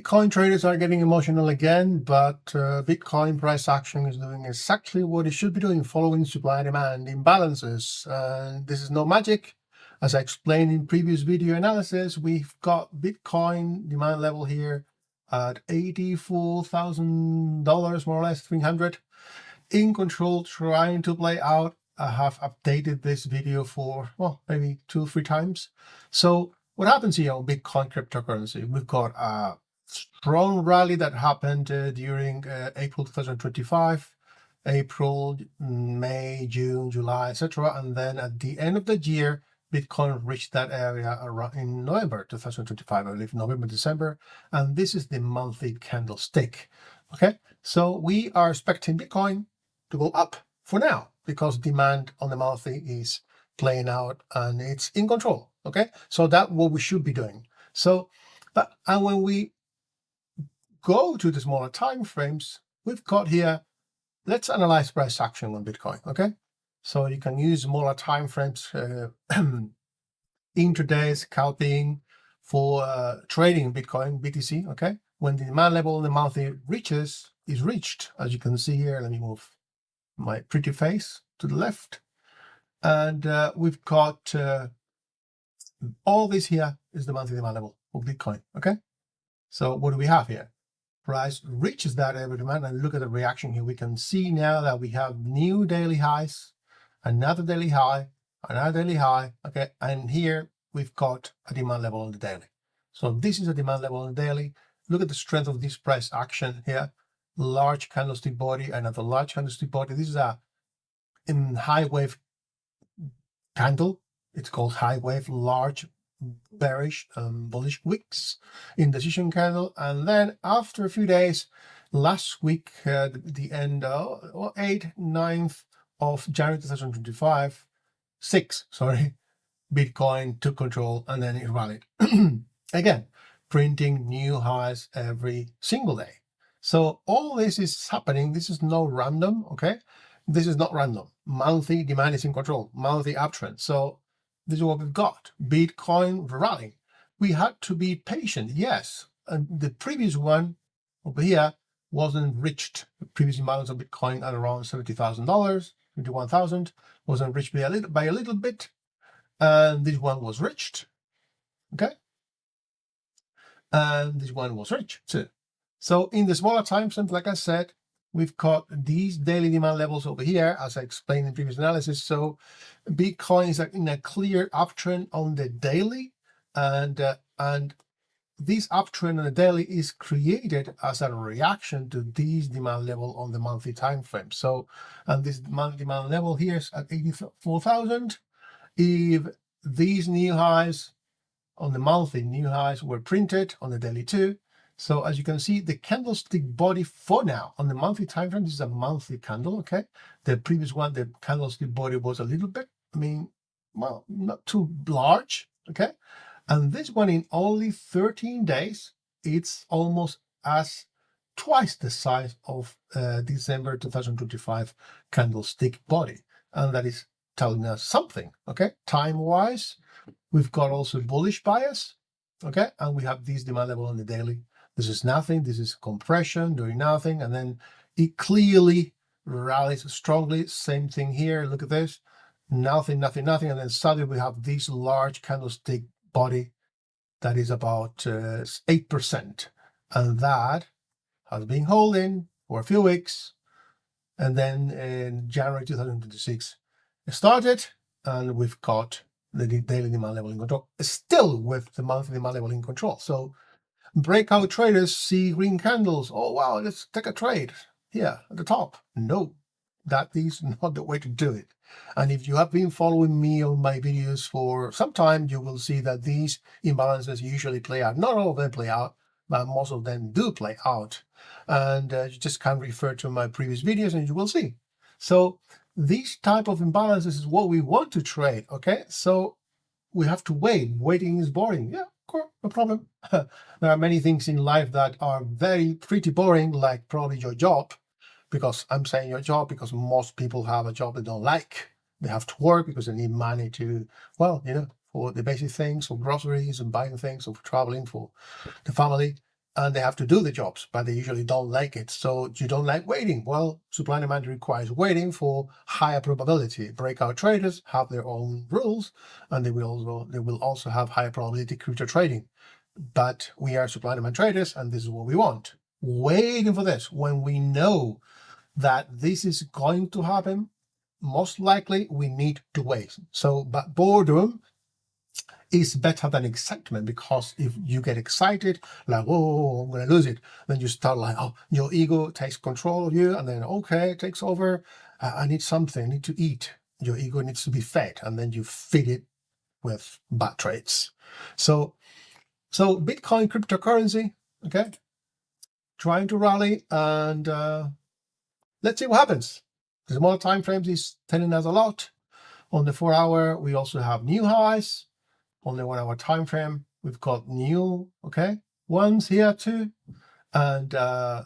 Bitcoin traders are getting emotional again, but Bitcoin price action is doing exactly what it should be doing, following supply and demand imbalances. And this is no magic. As I explained in previous video analysis, we've got Bitcoin demand level here at $84,000, more or less 300, in control, trying to play out. I have updated this video for, well, maybe 2 or 3 times. So what happens here on Bitcoin cryptocurrency? We've got a strong rally that happened during April 2025, April, May, June, July, etc. And then at the end of the year, Bitcoin reached that area around in November 2025, I believe, November, December. And this is the monthly candlestick. Okay, so we are expecting Bitcoin to go up for now because demand on the monthly is playing out and it's in control. Okay, so that's what we should be doing. So, and when we go to the smaller time frames, we've got here, let's analyze price action on Bitcoin. Okay, so you can use smaller time frames, intraday scalping for trading Bitcoin, BTC. Okay, when the demand level on the monthly is reached, as you can see here. Let me move my pretty face to the left, and we've got all this here is the monthly demand level of Bitcoin. Okay, so what do we have here? Price reaches that every demand, and look at the reaction here. We can see now that we have new daily highs, another daily high, another daily high. Okay, and here we've got a demand level on the daily. So this is a demand level on the daily. Look at the strength of this price action here. Large candlestick body, another large candlestick body. This is a high wave candle. It's called high wave, large bearish bullish wicks indecision candle. And then after a few days, last week, the end of 9th of January 2025, Bitcoin took control and then it rallied. Again, printing new highs every single day. So all this is happening. This is no random, okay? This is not random. Monthly demand is in control, monthly uptrend. So this is what we've got. Bitcoin rallying. We had to be patient, yes. And the previous one over here wasn't reached. The previous imbalance of Bitcoin at around $70,000, 21,000, wasn't reached by a little bit. And this one was reached, okay? And this one was reached too. So in the smaller time frames, like I said, we've got these daily demand levels over here, as I explained in previous analysis. So Bitcoin is in a clear uptrend on the daily, and this uptrend on the daily is created as a reaction to this demand level on the monthly time frame. So, and this monthly demand level here is at 84,000. If these new highs on the monthly new highs were printed on the daily too. So as you can see, the candlestick body for now on the monthly time frame, this is a monthly candle, okay? The previous one, the candlestick body was a little bit, well, not too large, okay? And this one in only 13 days, it's almost as twice the size of December 2025 candlestick body. And that is telling us something, okay? Time-wise, we've got also bullish bias, okay? And we have this demand level on the daily. This is nothing. This is compression, doing nothing. And then it clearly rallies strongly. Same thing here. Look at this. Nothing, nothing, nothing. And then suddenly we have this large candlestick body that is about 8%. And that has been holding for a few weeks. And then in January 2026, it started, and we've got the daily demand level in control, still with the monthly demand level in control. So breakout traders see green candles. Oh, wow, let's take a trade here at the top. No, that is not the way to do it. And if you have been following me on my videos for some time, you will see that these imbalances usually play out. Not all of them play out, but most of them do play out. And you just can refer to my previous videos and you will see. So this type of imbalances is what we want to trade, okay? So we have to wait. Waiting is boring. Yeah, cool, no problem. There are many things in life that are pretty boring, like probably your job, because I'm saying your job because most people have a job they don't like. They have to work because they need money to, well, for the basic things, for groceries and buying things, or for traveling for the family. and they have to do the jobs, but they usually don't like it. So you don't like waiting. Well, supply and demand requires waiting for higher probability. Breakout traders have their own rules, and they will also have higher probability crypto trading. But we are supply and demand traders, and this is what we want. Waiting for this when we know that this is going to happen, most likely we need to wait. So, but boredom is better than excitement, because if you get excited, like, oh, I'm going to lose it, then you start like, oh, your ego takes control of you, and then, okay, it takes over. I need something, I need to eat. Your ego needs to be fed, and then you feed it with bad trades. So Bitcoin cryptocurrency, okay, trying to rally, and let's see what happens. The smaller time frames is telling us a lot. On the 4 hour, we also have new highs. On the 1 hour time frame, we've got new ones here too. And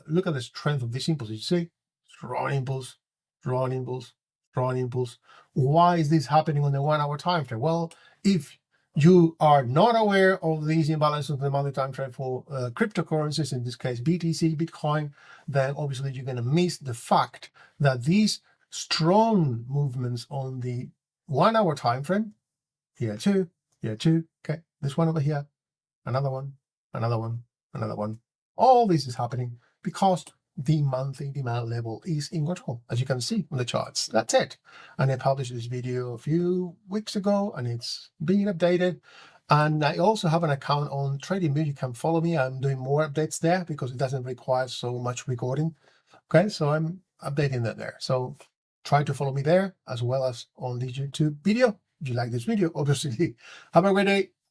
look at the strength of this impulse. You see, strong impulse, strong impulse, strong impulse. Why is this happening on the 1 hour time frame? Well, if you are not aware of these imbalances on the monthly time frame for cryptocurrencies, in this case BTC, Bitcoin, then obviously you're going to miss the fact that these strong movements on the 1 hour time frame, here too, okay, this one over here, another one, another one, another one. All this is happening because the monthly demand level is in control, as you can see on the charts. That's it. And I published this video a few weeks ago, and it's being updated. And I also have an account on TradingView. You can follow me. I'm doing more updates there because it doesn't require so much recording. Okay, so I'm updating that there. So try to follow me there as well as on this YouTube video. If you like this video, obviously. Have a great day.